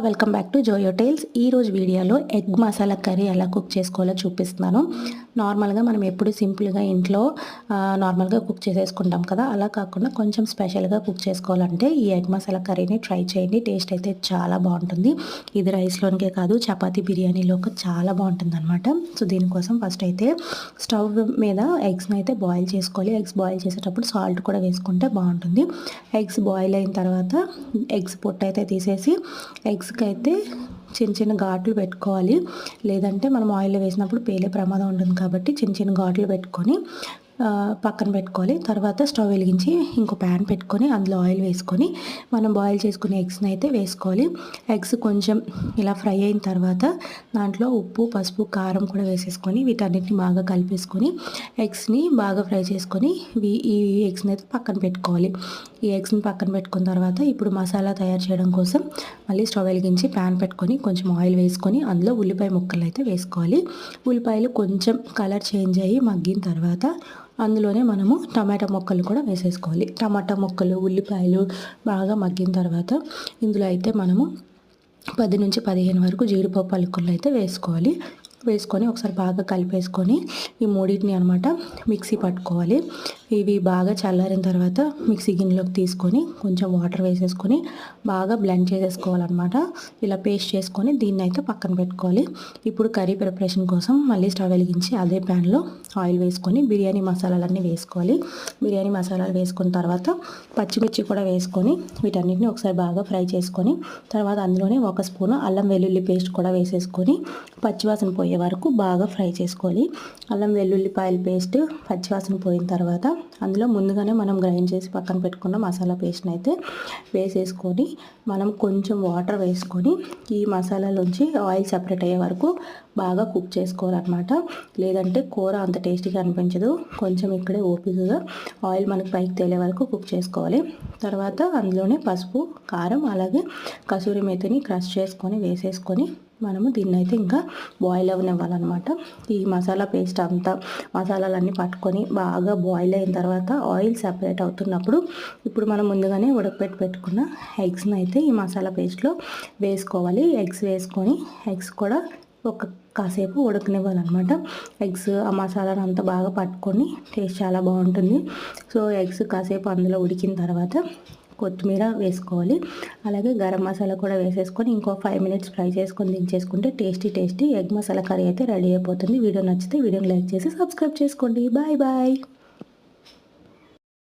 Welcome back to Joyo tiles. ఈరోజు వీడియోలో egg masala curry ఎలా కుక్ చేసుకోవాలో చూపిస్తున్నాను. నార్మల్గా మనం ఎప్పుడు సింపుల్గా ఇంట్లో నార్మల్గా కుక్ చేసేసుకుంటాం కదా, అలా కాకుండా కొంచెం స్పెషల్గా కుక్ చేసుకోవాలంటే ఈ ఎగ్ మసాలా కర్రీని ట్రై చేయండి. టేస్ట్ అయితే చాలా బాగుంటుంది. ఇది రైస్లోనికే కాదు, చపాతీ బిర్యానీలోకి చాలా బాగుంటుంది అనమాట. సో దీనికోసం ఫస్ట్ అయితే స్టవ్ మీద ఎగ్స్ని అయితే బాయిల్ చేసుకోవాలి. ఎగ్స్ బాయిల్ చేసేటప్పుడు సాల్ట్ కూడా వేసుకుంటే బాగుంటుంది. ఎగ్స్ బాయిల్ అయిన తర్వాత ఎగ్స్ పొట్టు అయితే తీసేసి ఎగ్స్కి అయితే చిన్న చిన్న ఘాట్లు పెట్టుకోవాలి. లేదంటే మనం ఆయిల్లో వేసినప్పుడు పేలే ప్రమాదం ఉంటుంది కాబట్టి చిన్న చిన్న ఘాట్లు పెట్టుకొని పక్కన పెట్టుకోవాలి. తర్వాత స్టవ్ వెలిగించి ఇంకో ప్యాన్ పెట్టుకొని అందులో ఆయిల్ వేసుకొని మనం బాయిల్ చేసుకునే ఎగ్స్ని అయితే వేసుకోవాలి. ఎగ్స్ కొంచెం ఇలా ఫ్రై అయిన తర్వాత దాంట్లో ఉప్పు, పసుపు, కారం కూడా వేసేసుకొని వీటన్నిటిని బాగా కలిపేసుకొని ఎగ్స్ని బాగా ఫ్రై చేసుకొని ఈ ఎగ్స్ని అయితే పక్కన పెట్టుకోవాలి. ఈ ఎగ్స్ని పక్కన పెట్టుకున్న తర్వాత ఇప్పుడు మసాలా తయారు చేయడం కోసం మళ్ళీ స్టవ్ వెలిగించి ప్యాన్ పెట్టుకొని కొంచెం ఆయిల్ వేసుకొని అందులో ఉల్లిపాయ ముక్కలు అయితే వేసుకోవాలి. ఉల్లిపాయలు కొంచెం కలర్ చేంజ్ అయ్యి మగ్గిన తర్వాత అందులోనే మనము టమాటా ముక్కలు కూడా వేసేసుకోవాలి. టమాటా ముక్కలు, ఉల్లిపాయలు బాగా మగ్గిన తర్వాత ఇందులో అయితే మనము 10 నుంచి 15 వరకు జీడిపప్పు పలుకులు అయితే వేసుకొని ఒకసారి బాగా కలిపేసుకొని ఈ మూడింటిని అనమాట మిక్సీ పట్టుకోవాలి. ఇవి బాగా చల్లారిన తర్వాత మిక్సీ గిన్నెలోకి తీసుకొని కొంచెం వాటర్ వేసేసుకొని బాగా బ్లెండ్ చేసేసుకోవాలన్నమాట. ఇలా పేస్ట్ చేసుకొని దీన్ని అయితే పక్కన పెట్టుకోవాలి. ఇప్పుడు కర్రీ ప్రిపరేషన్ కోసం మళ్ళీ స్టవ్ వెలిగించి అదే ప్యాన్లో ఆయిల్ వేసుకొని బిర్యానీ మసాలాలన్నీ వేసుకోవాలి. బిర్యానీ మసాలాలు వేసుకున్న తర్వాత పచ్చిమిర్చి కూడా వేసుకొని వీటన్నిటిని ఒకసారి బాగా ఫ్రై చేసుకొని తర్వాత అందులోనే 1 స్పూను అల్లం వెల్లుల్లి పేస్ట్ కూడా వేసేసుకొని పచ్చివాసన పోయే వరకు బాగా ఫ్రై చేసుకోవాలి. అల్లం వెల్లుల్లిపాయల పేస్ట్ పచ్చివాసన పోయిన తర్వాత అందులో ముందుగానే మనం గ్రైండ్ చేసి పక్కన పెట్టుకున్న మసాలా పేస్ట్ని అయితే వేసేసుకొని మనం కొంచెం వాటర్ వేసుకొని ఈ మసాలాలోంచి ఆయిల్ సెపరేట్ అయ్యే వరకు బాగా కుక్ చేసుకోవాలన్నమాట. లేదంటే కూర అంత టేస్టీగా అనిపించదు. కొంచెం ఇక్కడే ఓపికగా ఆయిల్ మనకి పైకి తేలే వరకు కుక్ చేసుకోవాలి. తర్వాత అందులోనే పసుపు, కారం అలాగే కసూరి మేతిని క్రష్ చేసుకొని వేసేసుకొని మనము దీన్ని అయితే ఇంకా బాయిల్ అవ్వనివ్వాలన్నమాట. ఈ మసాలా పేస్ట్ అంతా మసాలాలన్నీ పట్టుకొని బాగా బాయిల్ అయిన తర్వాత ఆయిల్ సెపరేట్ అవుతున్నప్పుడు ఇప్పుడు మనం ముందుగానే పెట్టుకున్న ఎగ్స్ని అయితే ఈ మసాలా పేస్ట్లో వేసుకోవాలి. ఎగ్స్ వేసుకొని ఎగ్స్ కూడా కాసేపు ఉడకనివ్వాలన్నమాట. ఎగ్స్ ఆ మసాలాను అంతా బాగా పట్టుకొని టేస్ట్ చాలా బాగుంటుంది. సో ఎగ్స్ కాసేపు అందులో ఉడికిన తర్వాత కొత్తిమీర వేసుకోవాలి. అలాగే గరం మసాలా కూడా వేసేసుకొని ఇంకో 5 మినిట్స్ ఫ్రై చేసుకొని దించేసుకుంటే టేస్టీ ఎగ్ మసాలా కర్రీ అయితే రెడీ అయిపోతుంది. వీడియో నచ్చితే వీడియోని లైక్ చేసి సబ్స్క్రైబ్ చేసుకోండి. బాయ్.